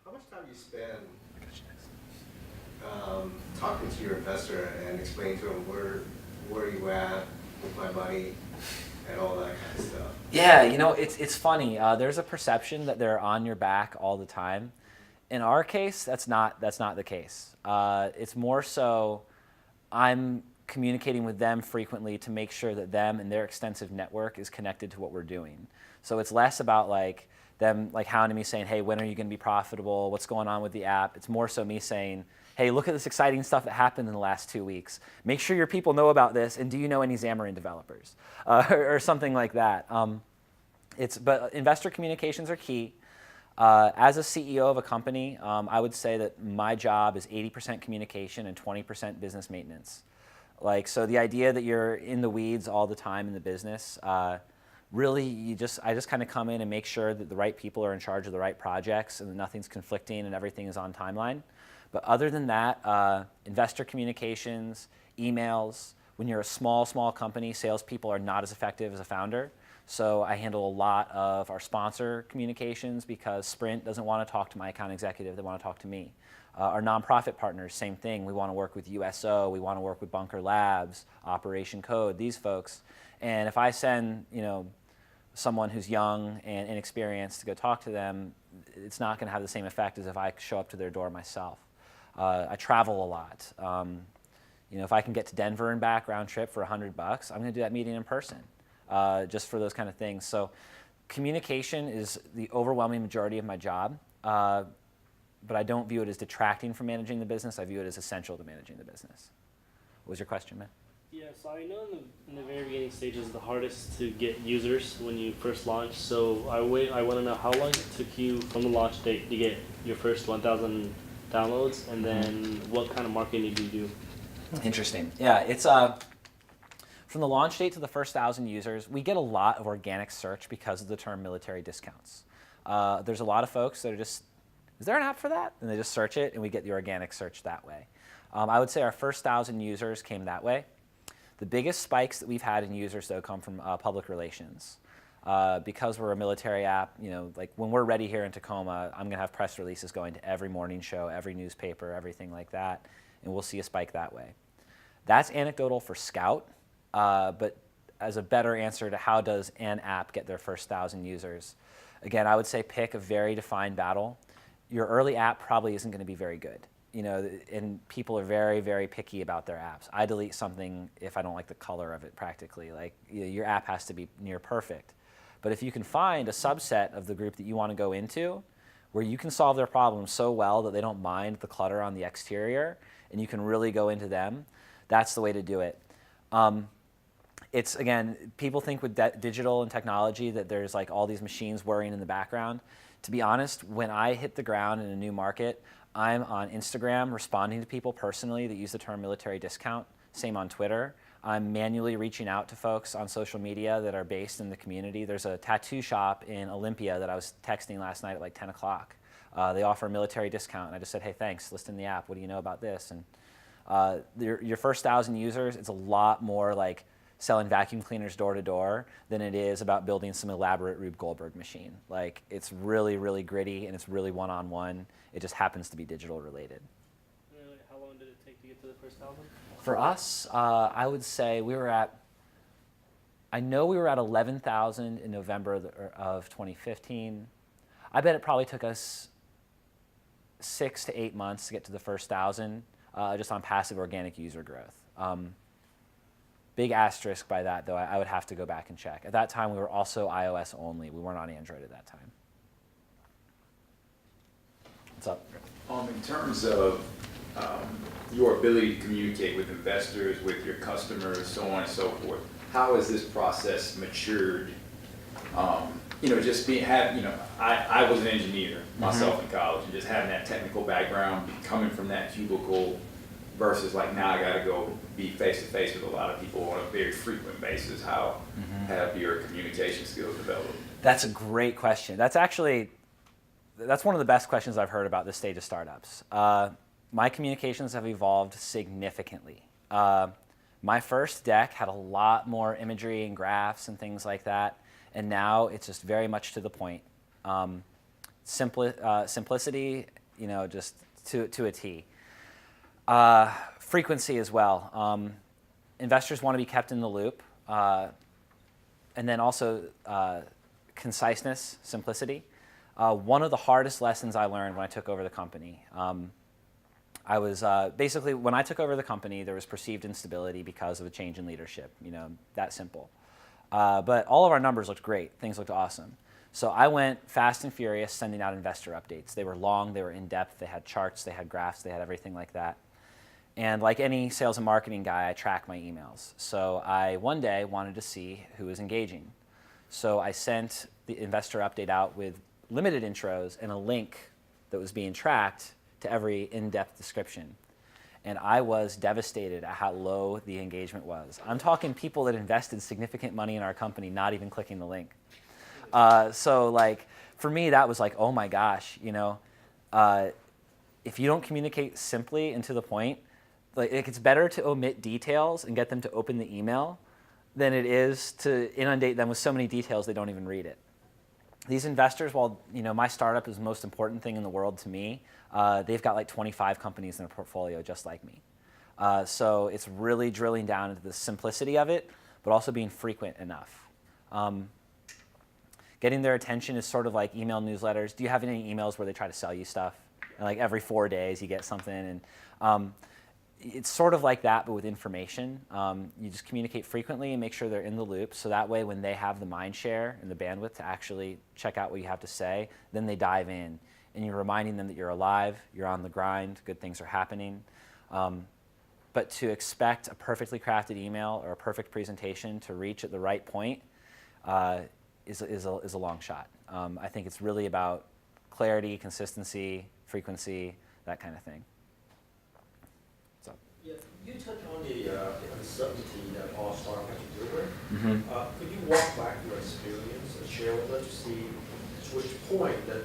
Speaker 2: How much time do you spend talking to your investor and explaining to them where you at with my money and all that kind of stuff?
Speaker 1: Yeah, it's funny. There's a perception that they're on your back all the time. In our case, that's not the case. It's more so I'm communicating with them frequently to make sure that them and their extensive network is connected to what we're doing. So it's less about them hounding me saying, hey, when are you going to be profitable? What's going on with the app? It's more so me saying, hey, look at this exciting stuff that happened in the last 2 weeks. Make sure your people know about this, and do you know any Xamarin developers? Or something like that. But investor communications are key. As a CEO of a company, I would say that my job is 80% communication and 20% business maintenance. So the idea that you're in the weeds all the time in the business, really, I just kind of come in and make sure that the right people are in charge of the right projects and that nothing's conflicting and everything is on timeline. But other than that, investor communications, emails, when you're a small company, salespeople are not as effective as a founder. So I handle a lot of our sponsor communications because Sprint doesn't want to talk to my account executive, they want to talk to me. Our nonprofit partners, same thing. We want to work with USO, we want to work with Bunker Labs, Operation Code, these folks. And if I send, someone who's young and inexperienced to go talk to them, it's not going to have the same effect as if I show up to their door myself. I travel a lot. If I can get to Denver and back round trip for $100, I'm going to do that meeting in person, just for those kind of things. So communication is the overwhelming majority of my job, but I don't view it as detracting from managing the business. I view it as essential to managing the business. What was your question, man?
Speaker 4: Yeah, so I know in the very beginning stages, the hardest to get users when you first launch. So I want to know how long it took you from the launch date to get your first 1,000 downloads, and then what kind of marketing did you do?
Speaker 1: Interesting. Yeah, it's from the launch date to the first 1,000 users, we get a lot of organic search because of the term military discounts. There's a lot of folks that are just, is there an app for that? And they just search it, and we get the organic search that way. I would say our first 1,000 users came that way. The biggest spikes that we've had in users, though, come from public relations. Because we're a military app, when we're ready here in Tacoma, I'm going to have press releases going to every morning show, every newspaper, everything like that, and we'll see a spike that way. That's anecdotal for Scout, but as a better answer to how does an app get their first 1,000 users, again, I would say pick a very defined battle. Your early app probably isn't going to be very good. And people are very, very picky about their apps. I delete something if I don't like the color of it practically. Your app has to be near perfect. But if you can find a subset of the group that you want to go into where you can solve their problems so well that they don't mind the clutter on the exterior and you can really go into them, that's the way to do it. It's, again, people think with digital and technology that there's all these machines whirring in the background. To be honest, when I hit the ground in a new market, I'm on Instagram responding to people personally that use the term military discount. Same on Twitter. I'm manually reaching out to folks on social media that are based in the community. There's a tattoo shop in Olympia that I was texting last night at 10 o'clock. They offer a military discount, and I just said, hey, thanks, list in the app. What do you know about this? And your first 1,000 users, it's a lot more selling vacuum cleaners door to door than it is about building some elaborate Rube Goldberg machine. It's really, really gritty, and it's really one-on-one. It just happens to be digital related.
Speaker 4: How long did it take to get to the first 1,000?
Speaker 1: For us, I would say I know we were at 11,000 in November of 2015. I bet it probably took us 6 to 8 months to get to the first 1,000, just on passive organic user growth. Big asterisk by that, though. I would have to go back and check. At that time, we were also iOS only. We weren't on Android at that time. What's up?
Speaker 5: In terms of your ability to communicate with investors, with your customers, so on and so forth, how has this process matured? I was an engineer myself in college, and just having that technical background, coming from that cubicle, versus like now I gotta go be face to face with a lot of people on a very frequent basis? How have your communication skills developed?
Speaker 1: That's a great question. That's one of the best questions I've heard about this stage of startups. My communications have evolved significantly. My first deck had a lot more imagery and graphs and things like that, and now it's just very much to the point. Simplicity, just to a T. Frequency as well. Investors want to be kept in the loop, and then also conciseness, simplicity. One of the hardest lessons I learned when I took over the company, I was basically, when I took over the company, there was perceived instability because of a change in leadership, that simple. But all of our numbers looked great. Things looked awesome. So I went fast and furious sending out investor updates. They were long, they were in-depth, they had charts, they had graphs, they had everything like that. And like any sales and marketing guy, I track my emails. So I one day wanted to see who was engaging. So I sent the investor update out with limited intros and a link that was being tracked to every in-depth description. And I was devastated at how low the engagement was. I'm talking people that invested significant money in our company not even clicking the link. So like, for me, that was like, oh my gosh, if you don't communicate simply and to the point, like it's better to omit details and get them to open the email than it is to inundate them with so many details they don't even read it. These investors, while my startup is the most important thing in the world to me, they've got like 25 companies in their portfolio just like me. So it's really drilling down into the simplicity of it, but also being frequent enough. Getting their attention is sort of like email newsletters. Do you have any emails where they try to sell you stuff? And like every 4 days you get something. And it's sort of like that, but with information. You just communicate frequently and make sure they're in the loop. So that way when they have the mind share and the bandwidth to actually check out what you have to say, then they dive in. And you're reminding them that you're alive, you're on the grind, good things are happening. But to expect a perfectly crafted email or a perfect presentation to reach at the right point is a long shot. I think it's really about clarity, consistency, frequency, that kind of thing. So.
Speaker 6: Yeah, you touched on the uncertainty that all startups have to deal with. Could you walk back your experience and share with us to see to which point that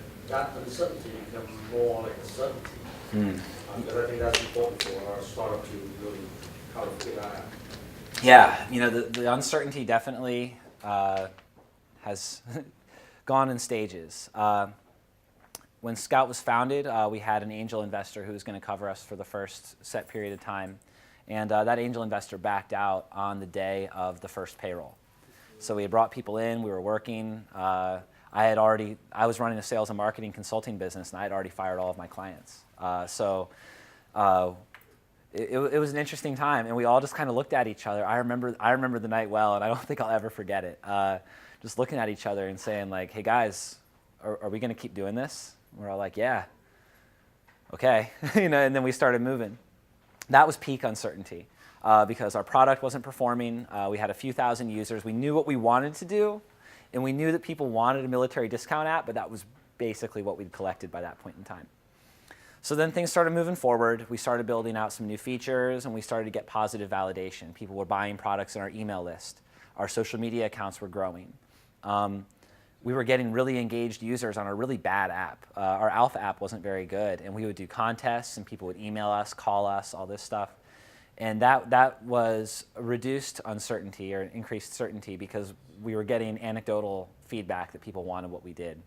Speaker 6: uncertainty becomes more like a certainty? Because I think that's important for our startup to really how to figure that out.
Speaker 1: Yeah, the uncertainty definitely has gone in stages. When Scout was founded, we had an angel investor who was going to cover us for the first set period of time. And that angel investor backed out on the day of the first payroll. So we had brought people in, we were working. I was running a sales and marketing consulting business, and I had already fired all of my clients. So it was an interesting time, and we all just kind of looked at each other. I remember the night well, and I don't think I'll ever forget it. Just looking at each other and saying like, hey guys, are we going to keep doing this? We're all like, yeah, okay. And then we started moving. That was peak uncertainty because our product wasn't performing. We had a few thousand users. We knew what we wanted to do, and we knew that people wanted a military discount app, but that was basically what we'd collected by that point in time. So then things started moving forward. We started building out some new features, and we started to get positive validation. People were buying products in our email list. Our social media accounts were growing. We were getting really engaged users on a really bad app. Our alpha app wasn't very good, and we would do contests, and people would email us, call us, all this stuff. And that was reduced uncertainty or increased certainty because we were getting anecdotal feedback that people wanted what we did.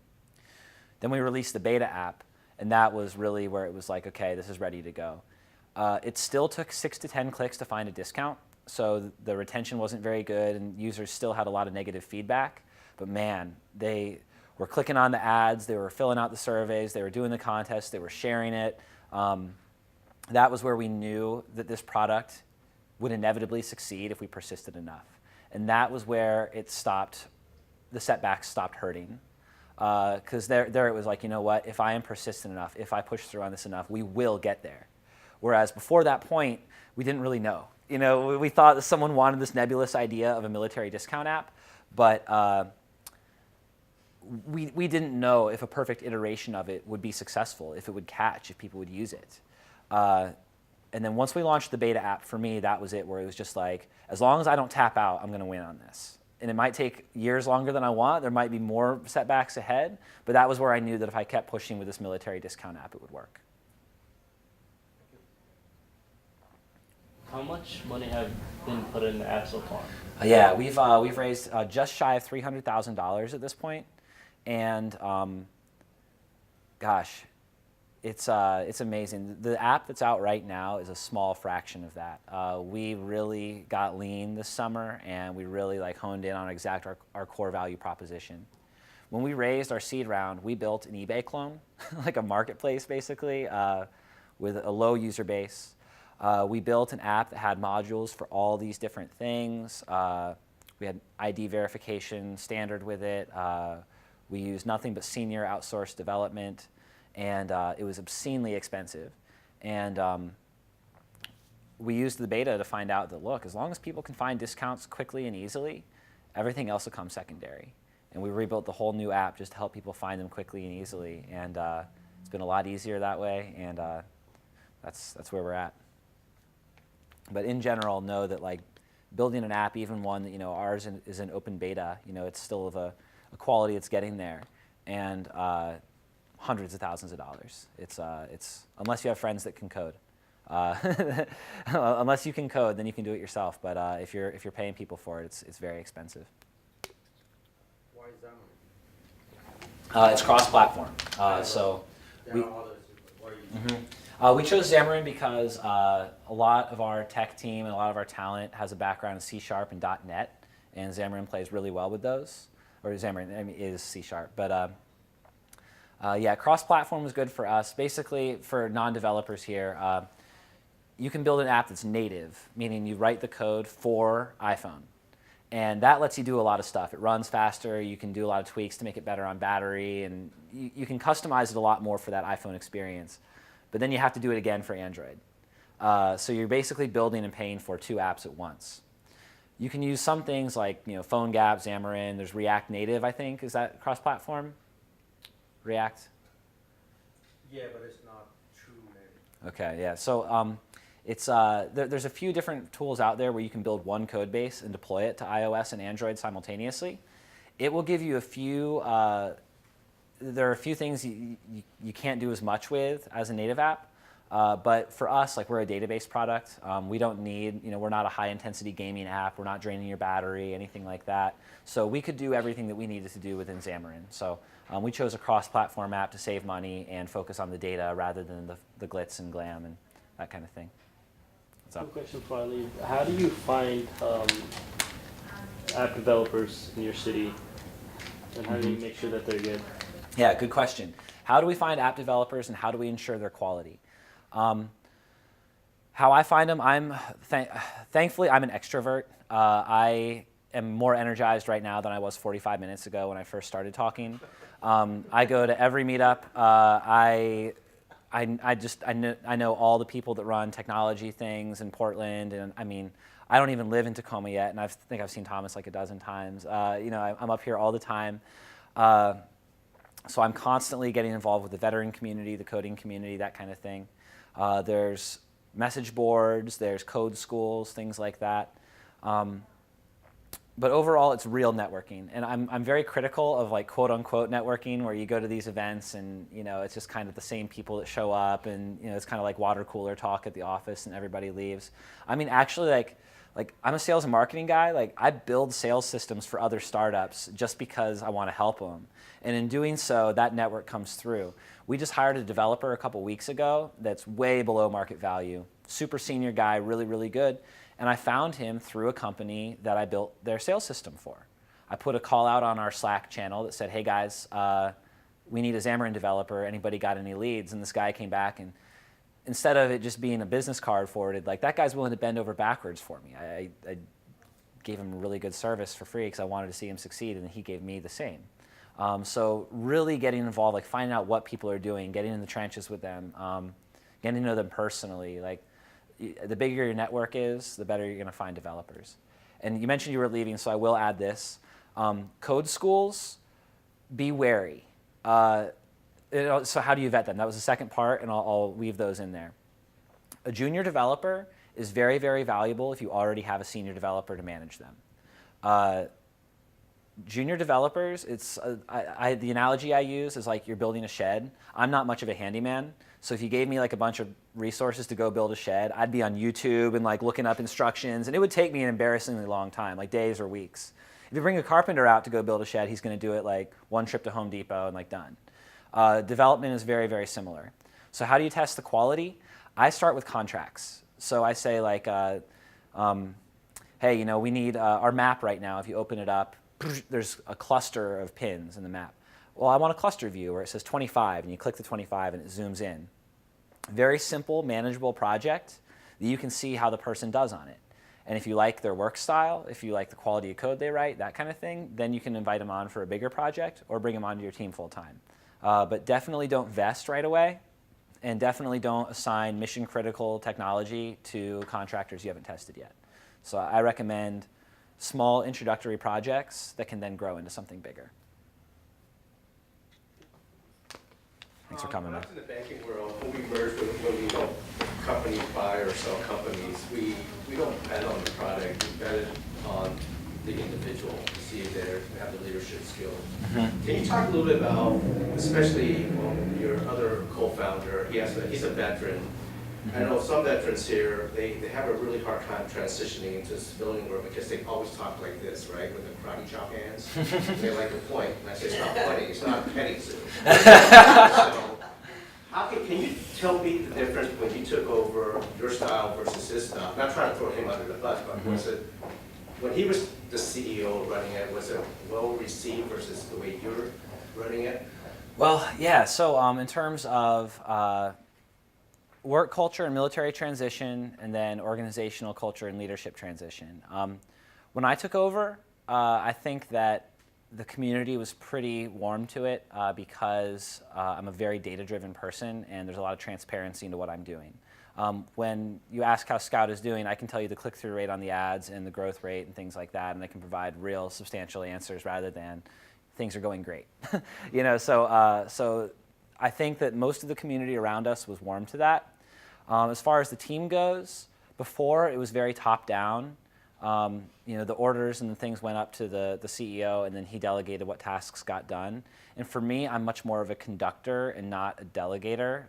Speaker 1: Then we released the beta app, and that was really where it was like, okay, this is ready to go. It still took 6 to 10 clicks to find a discount, so the retention wasn't very good, and users still had a lot of negative feedback. But man, they were clicking on the ads, they were filling out the surveys, they were doing the contests, they were sharing it. That was where we knew that this product would inevitably succeed if we persisted enough. And that was where it stopped, the setbacks stopped hurting. Because there it was like, you know what, if I am persistent enough, if I push through on this enough, we will get there. Whereas before that point, we didn't really know. We thought that someone wanted this nebulous idea of a military discount app, but we didn't know if a perfect iteration of it would be successful, if it would catch, if people would use it. And then once we launched the beta app, for me, that was it, where it was just like, as long as I don't tap out, I'm going to win on this. And it might take years longer than I want. There might be more setbacks ahead. But that was where I knew that if I kept pushing with this military discount app, it would work.
Speaker 4: How much money have been put in the app so far?
Speaker 1: Yeah, we've raised just shy of $300,000 at this point. And gosh, it's amazing. The app that's out right now is a small fraction of that. We really got lean this summer, and we really honed in on our core value proposition. When we raised our seed round, we built an eBay clone, like a marketplace basically, with a low user base. We built an app that had modules for all these different things. We had ID verification standard with it. We used nothing but senior outsourced development. And it was obscenely expensive. And we used the beta to find out that, look, as long as people can find discounts quickly and easily, everything else will come secondary. And we rebuilt the whole new app just to help people find them quickly and easily. And it's been a lot easier that way, and that's where we're at. But in general, know that building an app, even one that ours is an open beta, it's still of a quality that's getting there. And hundreds of thousands of dollars. It's unless you have friends that can code. Unless you can code, then you can do it yourself. But if you're paying people for it, it's very expensive.
Speaker 6: Why is Xamarin?
Speaker 1: It's cross-platform. So
Speaker 6: There
Speaker 1: we
Speaker 6: are others, but why are you
Speaker 1: we chose Xamarin because a lot of our tech team and a lot of our talent has a background in C# and .NET, and Xamarin plays really well with those. Or Xamarin is C#, but. Yeah, cross-platform was good for us. Basically, for non-developers here, you can build an app that's native, meaning you write the code for iPhone. And that lets you do a lot of stuff. It runs faster. You can do a lot of tweaks to make it better on battery. And you can customize it a lot more for that iPhone experience. But then you have to do it again for Android. So you're basically building and paying for two apps at once. You can use some things like PhoneGap, Xamarin. There's React Native, I think. Is that cross-platform? React?
Speaker 6: Yeah, but it's not true native.
Speaker 1: Okay, yeah. So there's a few different tools out there where you can build one code base and deploy it to iOS and Android simultaneously. It will give you a few, there are a few things you can't do as much with as a native app. But for us, we're a database product. We don't need, we're not a high-intensity gaming app. We're not draining your battery, anything like that. So we could do everything that we needed to do within Xamarin. So we chose a cross-platform app to save money and focus on the data rather than the glitz and glam and that kind of thing.
Speaker 4: Quick question before I leave. How do you find app developers in your city, and how do you make sure that they're good?
Speaker 1: Yeah, good question. How do we find app developers, and how do we ensure their quality? How I find them, thankfully I'm an extrovert. I am more energized right now than I was 45 minutes ago when I first started talking. I go to every meetup. I know all the people that run technology things in Portland, and I don't even live in Tacoma yet, and I think I've seen Thomas a dozen times. I'm up here all the time. So I'm constantly getting involved with the veteran community, the coding community, that kind of thing. There's message boards, there's code schools, things like that. But overall, it's real networking. And I'm very critical of quote unquote networking, where you go to these events and it's just kind of the same people that show up, and it's kind of like water cooler talk at the office and everybody leaves. Actually, I'm a sales and marketing guy. I build sales systems for other startups just because I want to help them. And in doing so, that network comes through. We just hired a developer a couple weeks ago that's way below market value. Super senior guy, really, really good. And I found him through a company that I built their sales system for. I put a call out on our Slack channel that said, hey guys, we need a Xamarin developer. Anybody got any leads? And this guy came back, and instead of it just being a business card forwarded, that guy's willing to bend over backwards for me. I gave him really good service for free because I wanted to see him succeed, and he gave me the same. So really getting involved, finding out what people are doing, getting in the trenches with them, getting to know them personally. The bigger your network is, the better you're going to find developers. And you mentioned you were leaving, so I will add this. Code schools, be wary. So how do you vet them? That was the second part, and I'll weave those in there. a junior developer is very, very valuable if you already have a senior developer to manage them. Junior developers, the analogy I use is like you're building a shed. I'm not much of a handyman, so if you gave me like a bunch of resources to go build a shed, I'd be on YouTube and like looking up instructions, and it would take me an embarrassingly long time, like days or weeks. If you bring a carpenter out to go build a shed, he's going to do it like one trip to Home Depot and like done. Development is very, very similar. So how do you test the quality? I start with contracts. So I say like, hey, we need our map right now. If you open it up, there's a cluster of pins in the map. Well, I want a cluster view where it says 25, and you click the 25 and it zooms in. Very simple, manageable project that you can see how the person does on it. And if you like their work style, if you like the quality of code they write, that kind of thing, then you can invite them on for a bigger project or bring them onto your team full time. But definitely don't vest right away, and definitely don't assign mission critical technology to contractors you haven't tested yet. So I recommend small introductory projects that can then grow into something bigger. Thanks for coming,
Speaker 2: When I
Speaker 1: man.
Speaker 2: was in the banking world, when we merge with, when we help companies buy or sell companies, we don't bet on the product, we bet on the individual, to see if they have the leadership skills. Can you talk a little bit about, especially your other co-founder, he's a veteran. I know some veterans here, they have a really hard time transitioning into the civilian world because they always talk like this, right, with the karate chop hands. They like to point, and I say, stop pointing, it's not petting zoo. So, can you tell me the difference when you took over your style versus his style? I'm not trying to throw him under the bus, but was it, when he was the CEO running it, was it well received versus the way you're running it?
Speaker 1: Well, yeah, so in terms of work culture and military transition, and then organizational culture and leadership transition. When I took over, I think that the community was pretty warm to it because I'm a very data-driven person, and there's a lot of transparency into what I'm doing. When you ask how Scout is doing, I can tell you the click-through rate on the ads and the growth rate and things like that, and I can provide real substantial answers rather than things are going great. So I think that most of the community around us was warm to that. As far as the team goes, before it was very top-down. The orders and the things went up to the CEO, and then he delegated what tasks got done. And for me, I'm much more of a conductor and not a delegator.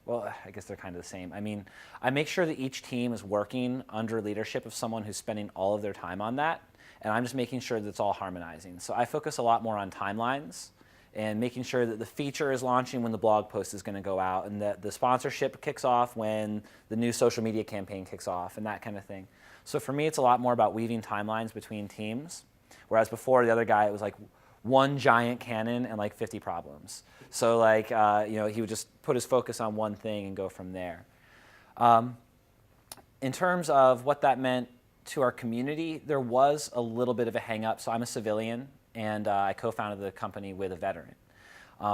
Speaker 1: Well, I guess they're kind of the same. I mean, I make sure that each team is working under leadership of someone who's spending all of their time on that, and I'm just making sure that it's all harmonizing. So I focus a lot more on timelines and making sure that the feature is launching when the blog post is going to go out, and that the sponsorship kicks off when the new social media campaign kicks off, and that kind of thing. So for me, it's a lot more about weaving timelines between teams, whereas before the other guy, it was like one giant cannon and like 50 problems. So he would just put his focus on one thing and go from there. In terms of what that meant to our community, there was a little bit of a hang-up. So I'm a civilian, and I co-founded the company with a veteran.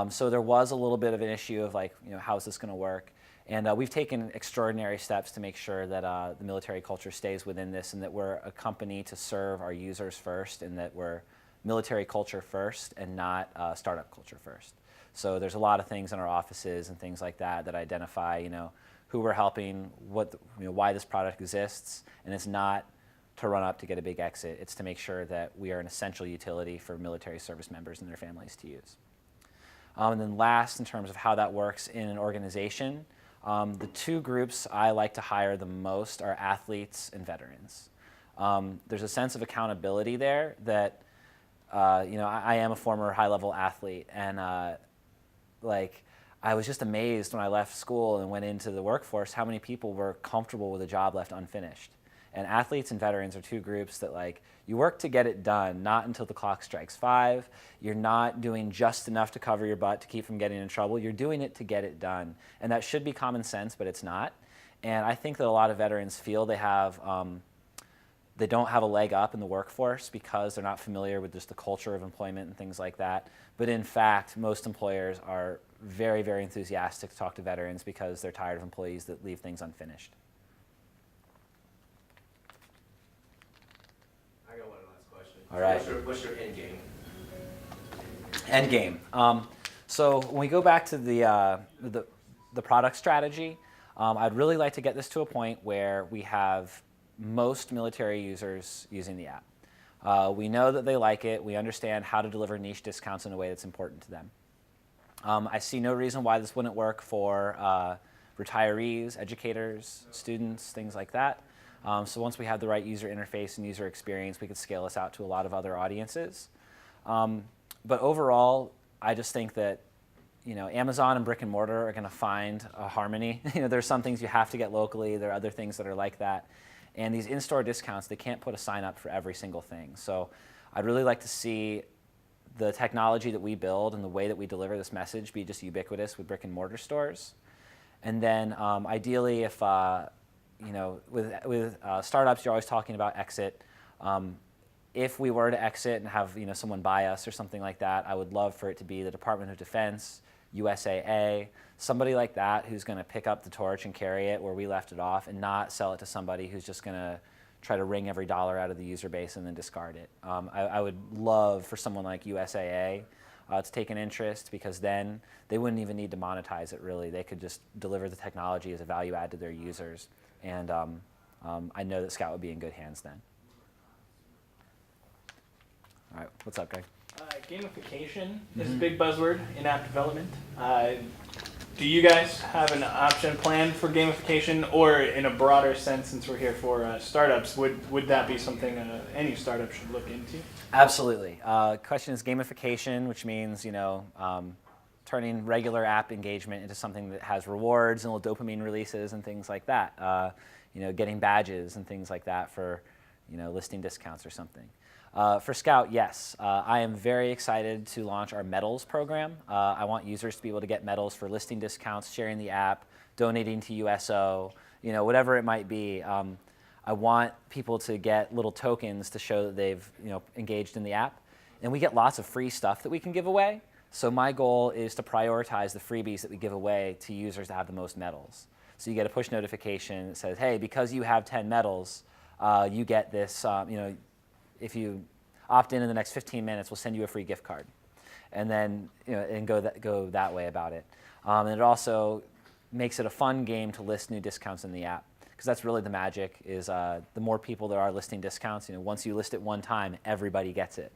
Speaker 1: So there was a little bit of an issue of how is this going to work? And we've taken extraordinary steps to make sure that the military culture stays within this, and that we're a company to serve our users first, and that we're military culture first and not startup culture first. So there's a lot of things in our offices and things like that that identify, who we're helping, why this product exists, and it's not to run up to get a big exit. It's to make sure that we are an essential utility for military service members and their families to use. And then last, in terms of how that works in an organization, the two groups I like to hire the most are athletes and veterans. There's a sense of accountability there that, I am a former high-level athlete, and I was just amazed when I left school and went into the workforce how many people were comfortable with a job left unfinished. And athletes and veterans are two groups that you work to get it done, not until the clock strikes 5. You're not doing just enough to cover your butt to keep from getting in trouble. You're doing it to get it done. And that should be common sense, but it's not. And I think that a lot of veterans feel they don't have a leg up in the workforce because they're not familiar with just the culture of employment and things like that. But in fact, most employers are very, very enthusiastic to talk to veterans because they're tired of employees that leave things unfinished.
Speaker 2: I got one last question.
Speaker 1: All right.
Speaker 2: What's your end game?
Speaker 1: End game. So when we go back to the product strategy, I'd really like to get this to a point where we have most military users using the app. We know that they like it. We understand how to deliver niche discounts in a way that's important to them. I see no reason why this wouldn't work for retirees, educators, students, things like that. So once we have the right user interface and user experience, we could scale this out to a lot of other audiences. But overall, I just think that Amazon and brick and mortar are going to find a harmony. There's some things you have to get locally. There are other things that are like that. And these in-store discounts, they can't put a sign up for every single thing. So I'd really like to see the technology that we build and the way that we deliver this message be just ubiquitous with brick and mortar stores. And then ideally, if with startups, you're always talking about exit. If we were to exit and have someone buy us or something like that, I would love for it to be the Department of Defense, USAA, somebody like that who's going to pick up the torch and carry it where we left it off, and not sell it to somebody who's just going to try to wring every dollar out of the user base and then discard it. I would love for someone like USAA to take an interest, because then they wouldn't even need to monetize it really. They could just deliver the technology as a value add to their users. And I know that Scout would be in good hands then. All right, what's up, Greg?
Speaker 7: Gamification is a big buzzword in app development. Do you guys have an option planned for gamification, or in a broader sense, since we're here for startups, would that be something any startup should look into?
Speaker 1: Absolutely. Question is gamification, which means turning regular app engagement into something that has rewards and little dopamine releases and things like that. Getting badges and things like that for listing discounts or something. For Scout, yes. I am very excited to launch our medals program. I want users to be able to get medals for listing discounts, sharing the app, donating to USO, whatever it might be. I want people to get little tokens to show that they've engaged in the app. And we get lots of free stuff that we can give away. So my goal is to prioritize the freebies that we give away to users that have the most medals. So you get a push notification that says, hey, because you have 10 medals, you get this, if you opt in the next 15 minutes, we'll send you a free gift card. And then and go that way about it. And it also makes it a fun game to list new discounts in the app, because that's really the magic, is the more people there are listing discounts, once you list it one time, everybody gets it.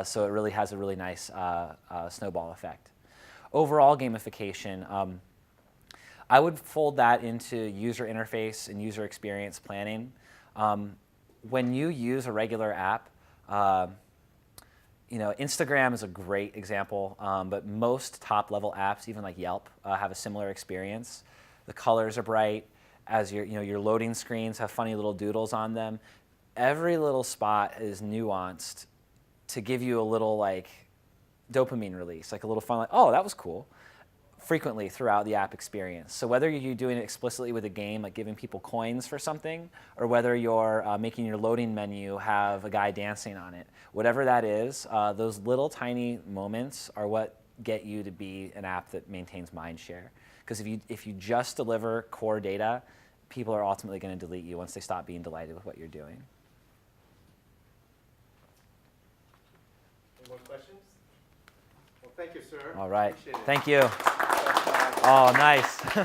Speaker 1: So it really has a really nice snowball effect. Overall gamification, I would fold that into user interface and user experience planning. When you use a regular app, Instagram is a great example, but most top-level apps, even like Yelp, have a similar experience. The colors are bright, as your loading screens have funny little doodles on them. Every little spot is nuanced to give you a little dopamine release, like a little fun, oh, that was cool, frequently throughout the app experience. So whether you're doing it explicitly with a game, like giving people coins for something, or whether you're making your loading menu have a guy dancing on it, whatever that is, those little tiny moments are what get you to be an app that maintains mind share. Because if you just deliver core data, people are ultimately going to delete you once they stop being delighted with what you're doing.
Speaker 2: Any more questions? Well, thank you, sir.
Speaker 1: All right.
Speaker 2: Appreciate it.
Speaker 1: Thank you. Oh, nice.
Speaker 7: So